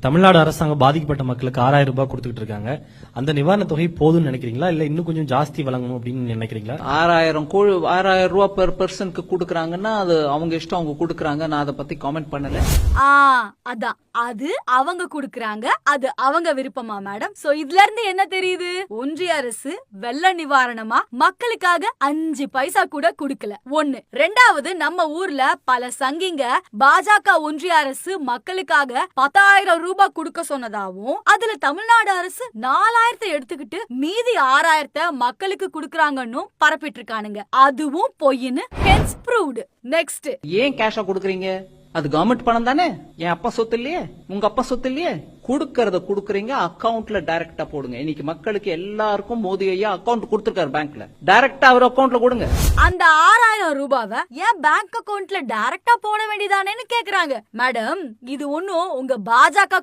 தமிழ்நாடு அரசாங்கம் பாதிக்கப்பட்ட மக்களுக்கு 6000 ரூபாய் கொடுத்துட்டு இருக்காங்க. அந்த நிவாரண தொகை போதும்னு நினைக்கிறீங்களா, இல்ல இன்னும் கொஞ்சம் ஜாஸ்தி வழங்கணும் அப்படின்னு நினைக்கிறீங்களா? 6000 ரூபாய் பெர் பர்சனுக்கு குடுக்கறாங்கன்னா அது அவங்க இஷ்டம், அவங்க குடுக்கறாங்க. நான் அதை பத்தி காமெண்ட் பண்ணல. அதான் அது அவங்க குடுக்கறாங்க, அது அவங்க விருப்பமா மேடம்? சோ இதுல இருந்து என்ன தெரியுது? ஒன்றிய அரசு வெள்ள நிவாரணமா மக்களுக்காக 5 பைசா கூட குடுக்கல. ஒண்ணு. ரெண்டாவது, நம்ம ஊர்ல பல சங்கிங்க பாஜக ஒன்றிய அரசு மக்களுக்காக 10,000 ரூபாய் குடுக்க சொன்னதாவும், அதுல தமிழ்நாடு அரசு 4,000 எடுத்துக்கிட்டு மீதி 6,000 மக்களுக்கு குடுக்கறாங்கன்னு பரப்பிட்டு இருக்கானுங்க. அதுவும் பொய்ன்னு ஹென்ஸ் ப்ரூவ்ட். நெக்ஸ்ட். ஏன் கேஷா குடுக்கறீங்க? அது கவர்மெண்ட் பணம் தானே. என் அப்பா சொத்து இல்லையே, உங்க அப்பா சொத்து இல்லையே. குடுக்கறத குடுக்கறீங்க, அக்கவுண்ட்ல டைரக்டா போடுங்க. இன்னைக்கு மக்களுக்கு எல்லாருக்கும் மோடி ஐயா அக்கவுண்ட் கொடுத்திருக்காரு பேங்க்ல. டைரக்டா அவர் அக்கவுண்ட்ல கொடுங்க. அந்த 6,000 ரூபாவை ஏன் பேங்க் அக்கவுண்ட்ல டைரக்டா போட வேண்டியதானேன்னு கேக்குறாங்க. மேடம், இது ஒண்ணும் உங்க பாஜக